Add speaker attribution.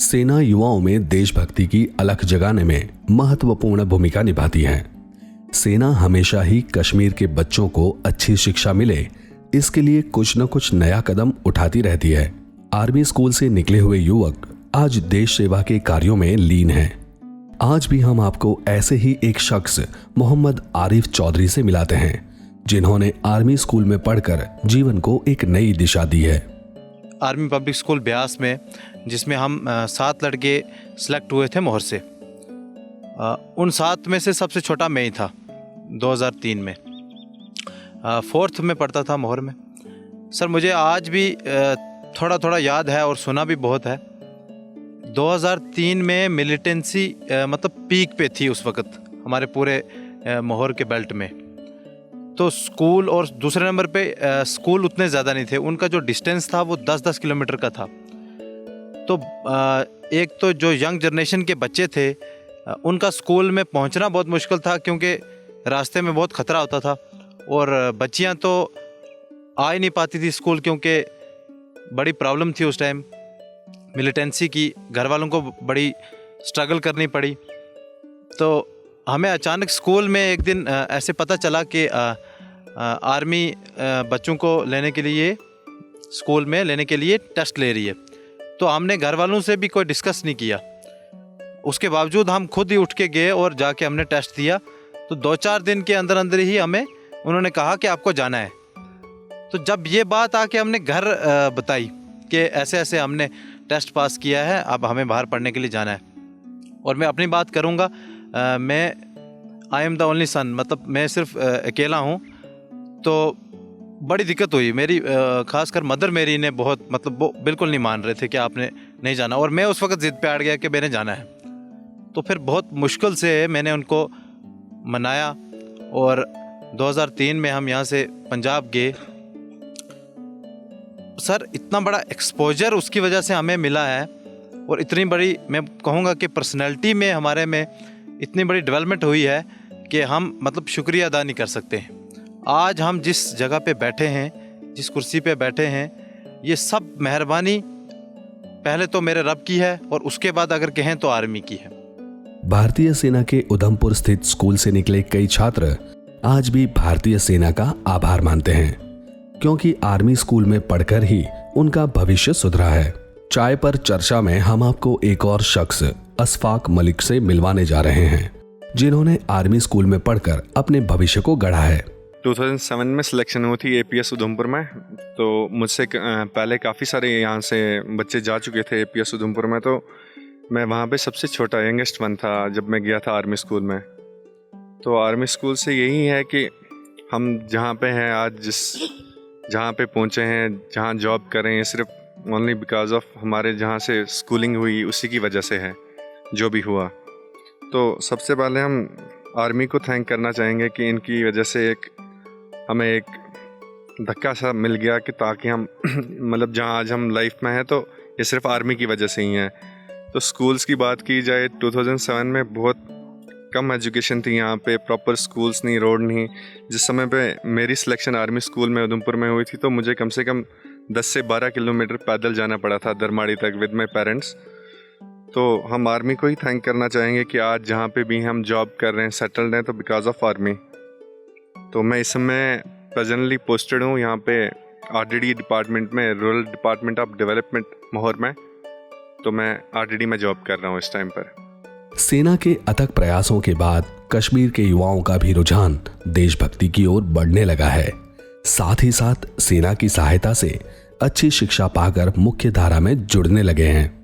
Speaker 1: सेना युवाओं में देशभक्ति की अलख जगाने में महत्वपूर्ण भूमिका निभाती है। सेना हमेशा ही कश्मीर के बच्चों को अच्छी शिक्षा मिले, इसके लिए कुछ न कुछ नया कदम उठाती रहती है। आर्मी स्कूल से निकले हुए युवक आज देश सेवा के कार्यों में लीन हैं। आज भी हम आपको ऐसे ही एक शख्स मोहम्मद आरिफ चौधरी से मिलाते हैं, जिन्होंने आर्मी स्कूल में पढ़कर जीवन को एक नई दिशा दी है।
Speaker 2: आर्मी पब्लिक स्कूल ब्यास में, जिसमें हम 7 लड़के सेलेक्ट हुए थे मोहर से। उन 7 में से सबसे छोटा मैं ही था। 2003 में 4th में पढ़ता था मोहर में। सर मुझे आज भी थोड़ा थोड़ा याद है और सुना भी बहुत है। 2003 में मिलिटेंसी मतलब पीक पे थी उस वक़्त हमारे पूरे मोहर के बेल्ट में। तो स्कूल, और दूसरे नंबर पे स्कूल उतने ज़्यादा नहीं थे, उनका जो डिस्टेंस था वो 10-10 किलोमीटर का था। तो एक तो जो यंग जनरेशन के बच्चे थे उनका स्कूल में पहुंचना बहुत मुश्किल था, क्योंकि रास्ते में बहुत ख़तरा होता था। और बच्चियां तो आ ही नहीं पाती थी स्कूल, क्योंकि बड़ी प्रॉब्लम थी उस टाइम मिलिटेंसी की। घर वालों को बड़ी स्ट्रगल करनी पड़ी। तो हमें अचानक स्कूल में एक दिन ऐसे पता चला कि आर्मी बच्चों को लेने के लिए, स्कूल में लेने के लिए टेस्ट ले रही है। तो हमने घर वालों से भी कोई डिस्कस नहीं किया। उसके बावजूद हम खुद ही उठ के गए और जाके हमने टेस्ट दिया। तो 2-4 दिन के अंदर अंदर ही हमें उन्होंने कहा कि आपको जाना है। तो जब ये बात आके हमने घर बताई कि ऐसे ऐसे हमने टेस्ट पास किया है, अब हमें बाहर पढ़ने के लिए जाना है। और मैं अपनी बात करूँगा, मैं I am the only son, मतलब मैं सिर्फ अकेला हूँ। तो बड़ी दिक्कत हुई मेरी, खासकर मदर मेरी ने बहुत, मतलब वो बिल्कुल नहीं मान रहे थे कि आपने नहीं जाना। और मैं उस वक्त ज़िद पे अड़ गया कि मैंने जाना है। तो फिर बहुत मुश्किल से मैंने उनको मनाया और 2003 में हम यहाँ से पंजाब गए। सर इतना बड़ा एक्सपोजर उसकी वजह से हमें मिला है, और इतनी बड़ी, मैं कहूँगा कि पर्सनैलिटी में हमारे में इतनी बड़ी डेवलपमेंट हुई है कि हम मतलब शुक्रिया अदा नहीं कर सकते हैं। आज हम जिस जगह पे बैठे हैं, जिस कुर्सी पे बैठे हैं, ये सब मेहरबानी पहले तो मेरे रब की है, और उसके बाद अगर कहें तो आर्मी की है।
Speaker 1: भारतीय सेना के उधमपुर स्थित स्कूल से निकले कई छात्र आज भी भारतीय सेना का आभार मानते हैं, क्योंकि आर्मी स्कूल में पढ़कर ही उनका भविष्य सुधरा है। चाय पर चर्चा में हम आपको एक और शख्स अशफाक मलिक से मिलवाने जा रहे हैं, जिन्होंने आर्मी स्कूल में पढ़कर अपने भविष्य को गढ़ा है।
Speaker 3: 2007 में सिलेक्शन हुई थी APS उधमपुर में। तो मुझसे पहले काफ़ी सारे यहाँ से बच्चे जा चुके थे APS उधमपुर में। तो मैं वहाँ पे सबसे छोटा, यंगेस्ट वन था जब मैं गया था आर्मी स्कूल में। तो आर्मी स्कूल से यही है कि हम जहाँ पे हैं आज, जहाँ पे पहुँचे हैं, जहाँ जॉब कर रहे हैं, सिर्फ ओनली बिकॉज ऑफ हमारे जहाँ से स्कूलिंग हुई उसी की वजह से है जो भी हुआ। तो सबसे पहले हम आर्मी को थैंक करना चाहेंगे कि इनकी वजह से हमें एक धक्का सा मिल गया कि ताकि हम मतलब जहाँ आज हम लाइफ में हैं तो ये सिर्फ आर्मी की वजह से ही है। तो स्कूल्स की बात की जाए, 2007 में बहुत कम एजुकेशन थी यहाँ पे, प्रॉपर स्कूल्स नहीं, रोड नहीं। जिस समय पे मेरी सिलेक्शन आर्मी स्कूल में उधमपुर में हुई थी तो मुझे कम से कम 10 से 12 किलोमीटर पैदल जाना पड़ा था दरमाड़ी तक विद माई पेरेंट्स। तो हम आर्मी को ही थैंक करना चाहेंगे कि आज जहाँ पे भी हम जॉब कर रहे हैं, सेटल्ड हैं, तो बिकॉज ऑफ आर्मी। तो मैं इस समय प्रेजेंटली पोस्टेड हूँ यहाँ पे RDD डिपार्टमेंट में, रूरल डिपार्टमेंट ऑफ डेवलपमेंट मोहर में। तो मैं RDD में जॉब कर रहा हूँ इस टाइम पर।
Speaker 1: सेना के अथक प्रयासों के बाद कश्मीर के युवाओं का भी रुझान देशभक्ति की ओर बढ़ने लगा है। साथ ही साथ सेना की सहायता से अच्छी शिक्षा पाकर मुख्य धारा में जुड़ने लगे हैं।